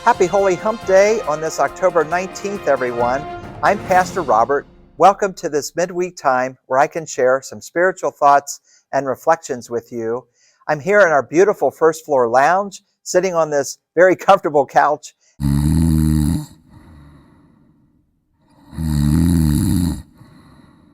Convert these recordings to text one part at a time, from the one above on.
Happy Holy Hump Day on this October 19th, everyone. I'm Pastor Robert. Welcome to this midweek time where I can share some spiritual thoughts and reflections with you. I'm here in our beautiful first floor lounge, sitting on this very comfortable couch.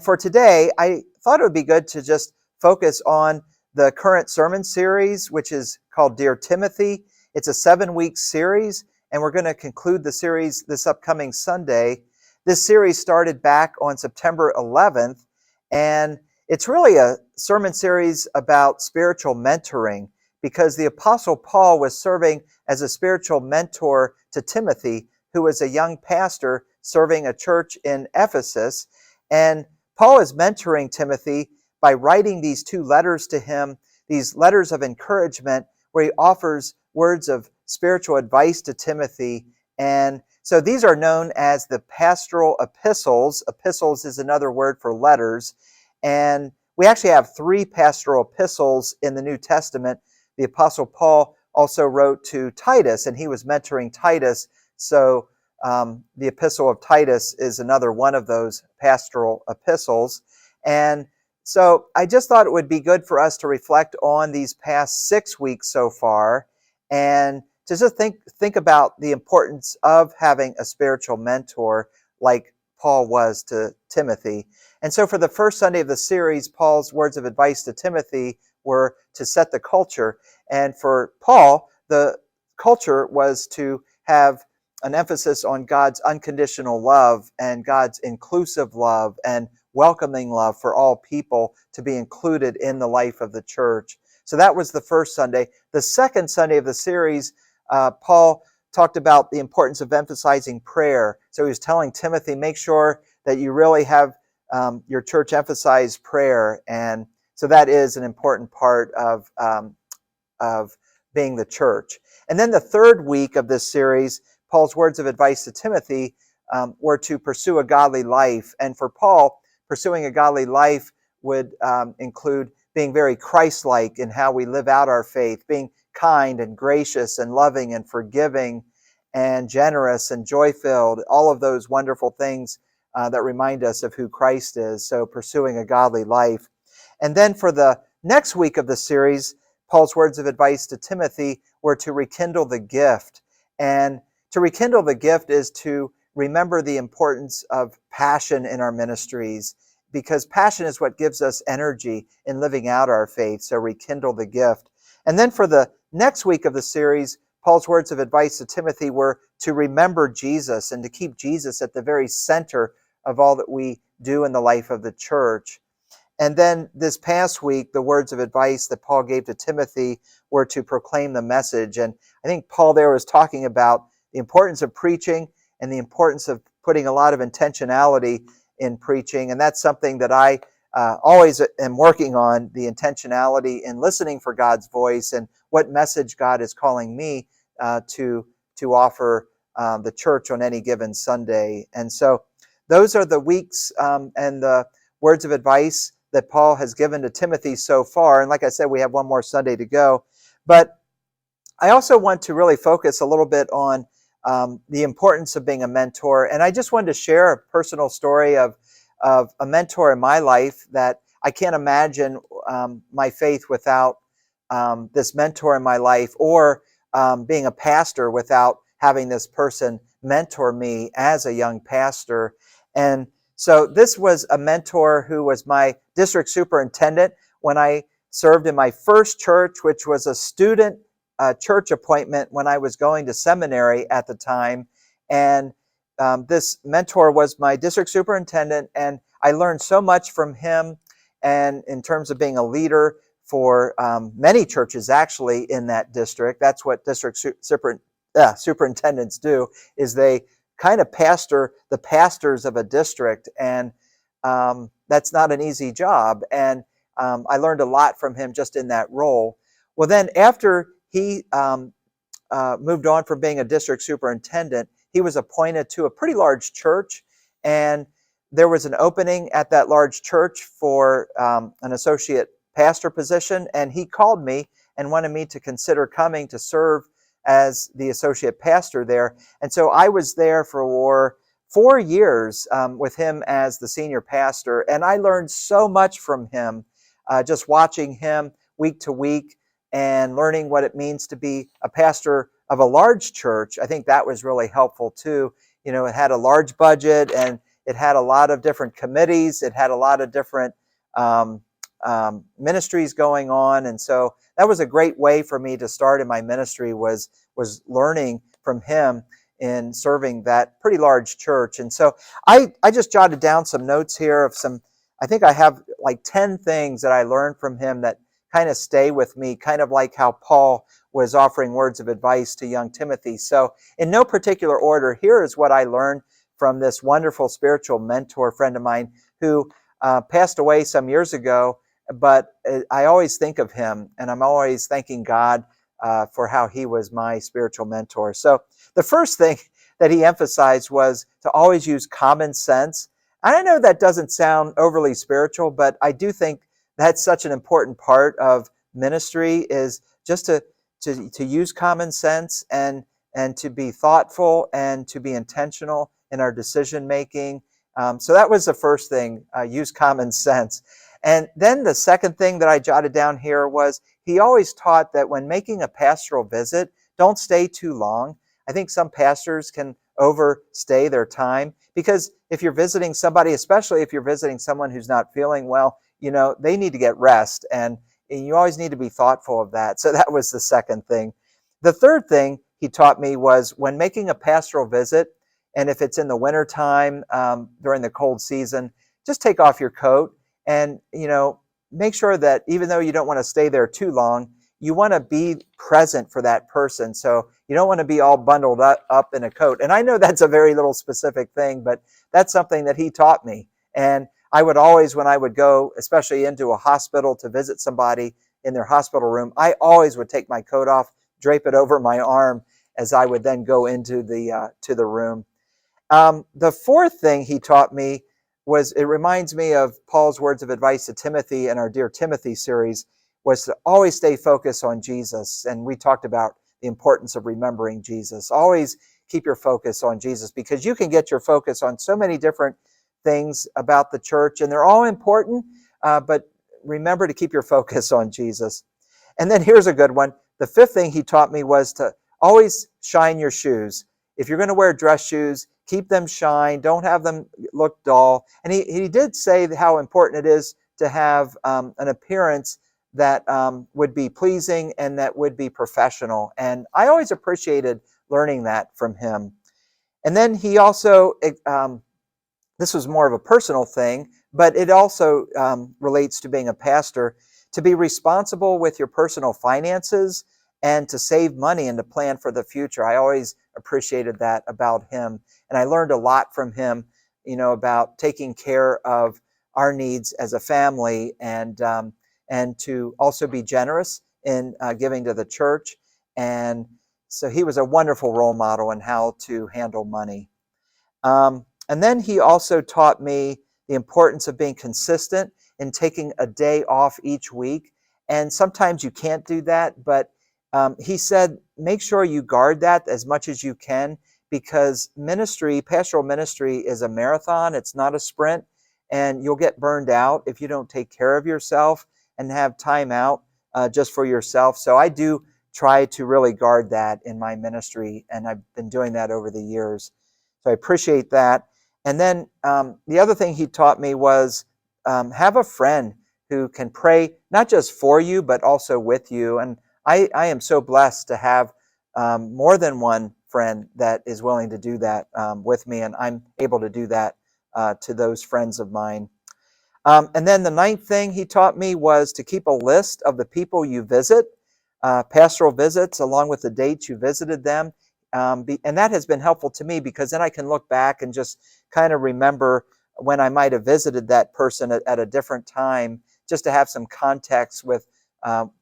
For today, I thought it would be good to just focus on the current sermon series, which is called Dear Timothy. It's a 7-week series, and we're going to conclude the series this upcoming Sunday. This series started back on September 11th, and it's really a sermon series about spiritual mentoring because the Apostle Paul was serving as a spiritual mentor to Timothy, who was a young pastor serving a church in Ephesus. And Paul is mentoring Timothy by writing these 2 letters to him, these letters of encouragement where he offers words of spiritual advice to Timothy. And so these are known as the pastoral epistles. Epistles is another word for letters. And we actually have 3 pastoral epistles in the New Testament. The Apostle Paul also wrote to Titus, and he was mentoring Titus. So the Epistle of Titus is another one of those pastoral epistles. And so I just thought it would be good for us to reflect on these past 6 weeks so far and to just think about the importance of having a spiritual mentor like Paul was to Timothy. And so for the first Sunday of the series, Paul's words of advice to Timothy were to set the culture. And for Paul, the culture was to have an emphasis on God's unconditional love and God's inclusive love and welcoming love for all people to be included in the life of the church. So that was the first Sunday. The second Sunday of the series, Paul talked about the importance of emphasizing prayer. So he was telling Timothy, make sure that you really have your church emphasize prayer. And so that is an important part of being the church. And then the third week of this series, Paul's words of advice to Timothy were to pursue a godly life. And for Paul, pursuing a godly life would include being very Christ-like in how we live out our faith, being kind and gracious and loving and forgiving and generous and joy-filled, all of those wonderful things that remind us of who Christ is. So pursuing a godly life. And then for the next week of the series, Paul's words of advice to Timothy were to rekindle the gift. And to rekindle the gift is to remember the importance of passion in our ministries, because passion is what gives us energy in living out our faith. So rekindle the gift. And then for the next week of the series, Paul's words of advice to Timothy were to remember Jesus and to keep Jesus at the very center of all that we do in the life of the church. And then this past week, the words of advice that Paul gave to Timothy were to proclaim the message. And I think Paul there was talking about the importance of preaching and the importance of putting a lot of intentionality in preaching. And that's something that I always am working on, the intentionality in listening for God's voice and what message God is calling me to offer the church on any given Sunday. And so those are the weeks and the words of advice that Paul has given to Timothy so far. And like I said, we have one more Sunday to go. But I also want to really focus a little bit on the importance of being a mentor. And I just wanted to share a personal story of a mentor in my life that I can't imagine my faith without this mentor in my life, or being a pastor without having this person mentor me as a young pastor. And so this was a mentor who was my district superintendent when I served in my first church, which was a student church appointment when I was going to seminary at the time. And this mentor was my district superintendent, and I learned so much from him, and in terms of being a leader for many churches actually in that district. That's what district superintendents do, is they kind of pastor the pastors of a district, and that's not an easy job. And I learned a lot from him just in that role. Well, then after he moved on from being a district superintendent, he was appointed to a pretty large church, and there was an opening at that large church for an associate pastor position, and he called me and wanted me to consider coming to serve as the associate pastor there. And so I was there for 4 years with him as the senior pastor, and I learned so much from him, just watching him week to week and learning what it means to be a pastor of a large church. I think that was really helpful too. It had a large budget, and it had a lot of different committees. It had a lot of different ministries going on, and so that was a great way for me to start in my ministry, was learning from him in serving that pretty large church. And so I just jotted down some notes here of I think I have like 10 things that I learned from him that kind of stay with me, kind of like how Paul was offering words of advice to young Timothy. So in no particular order, here is what I learned from this wonderful spiritual mentor friend of mine who passed away some years ago, but I always think of him, and I'm always thanking God for how he was my spiritual mentor. So the first thing that he emphasized was to always use common sense. I know that doesn't sound overly spiritual, but I do think that's such an important part of ministry, is just to use common sense and to be thoughtful and to be intentional in our decision making. So that was the first thing, use common sense. And then the second thing that I jotted down here was he always taught that when making a pastoral visit, don't stay too long. I think some pastors can overstay their time, because if you're visiting somebody, especially if you're visiting someone who's not feeling well, they need to get rest, and you always need to be thoughtful of that. So that was the second thing. The third thing he taught me was when making a pastoral visit, and if it's in the wintertime, during the cold season, just take off your coat and, make sure that even though you don't want to stay there too long, you want to be present for that person. So you don't want to be all bundled up in a coat. And I know that's a very little specific thing, but that's something that he taught me. And I would always, when I would go, especially into a hospital to visit somebody in their hospital room, I always would take my coat off, drape it over my arm as I would then go into to the room. The fourth thing he taught me was, it reminds me of Paul's words of advice to Timothy in our Dear Timothy series, was to always stay focused on Jesus. And we talked about the importance of remembering Jesus. Always keep your focus on Jesus, because you can get your focus on so many different things about the church, and they're all important, but remember to keep your focus on Jesus. And then here's a good one. The fifth thing he taught me was to always shine your shoes. If you're going to wear dress shoes, keep them shine. Don't have them look dull. And he did say how important it is to have an appearance that would be pleasing and that would be professional. And I always appreciated learning that from him. And then he also, this was more of a personal thing, but it also relates to being a pastor, to be responsible with your personal finances and to save money and to plan for the future. I always appreciated that about him. And I learned a lot from him, about taking care of our needs as a family, and to also be generous in giving to the church. And so he was a wonderful role model in how to handle money. And then he also taught me the importance of being consistent in taking a day off each week. And sometimes you can't do that, but he said, make sure you guard that as much as you can, because pastoral ministry is a marathon. It's not a sprint, and you'll get burned out if you don't take care of yourself and have time out just for yourself. So I do try to really guard that in my ministry, and I've been doing that over the years. So I appreciate that. And then the other thing he taught me was have a friend who can pray not just for you, but also with you. And I am so blessed to have more than one friend that is willing to do that with me, and I'm able to do that to those friends of mine. And then the ninth thing he taught me was to keep a list of the people you visit, pastoral visits, along with the dates you visited them. And that has been helpful to me, because then I can look back and just kind of remember when I might have visited that person at a different time, just to have some context with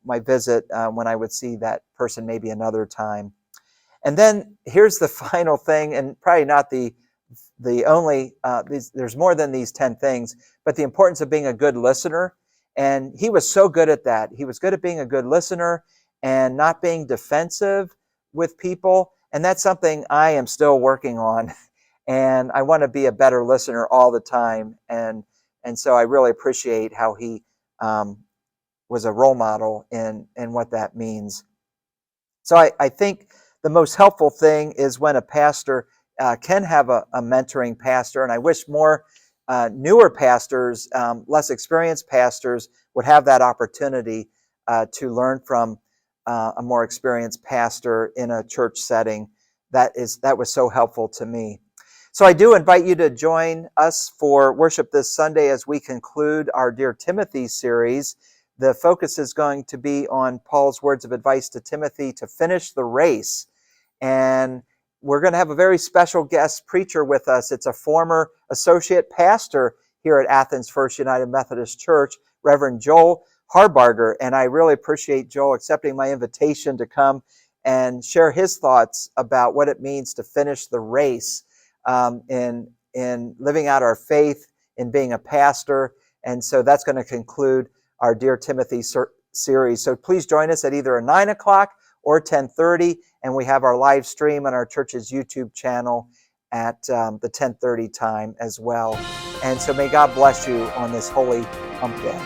my visit when I would see that person maybe another time. And then here's the final thing, and probably not the only, there's more than these 10 things, but the importance of being a good listener. And he was so good at that. He was good at being a good listener and not being defensive with people, and that's something I am still working on. And I want to be a better listener all the time. And so I really appreciate how he was a role model in what that means. So I think the most helpful thing is when a pastor can have a mentoring pastor, and I wish more newer pastors, less experienced pastors, would have that opportunity to learn from a more experienced pastor in a church setting. That was so helpful to me. So I do invite you to join us for worship this Sunday as we conclude our Dear Timothy series. The focus is going to be on Paul's words of advice to Timothy to finish the race. And we're going to have a very special guest preacher with us. It's a former associate pastor here at Athens First United Methodist Church, Reverend Joel Harbarger. And I really appreciate Joel accepting my invitation to come and share his thoughts about what it means to finish the race in living out our faith, in being a pastor. And so that's going to conclude our Dear Timothy series. So please join us at either 9 o'clock or 10:30, and we have our live stream on our church's YouTube channel at the 10:30 time as well. And so may God bless you on this holy Hump Day.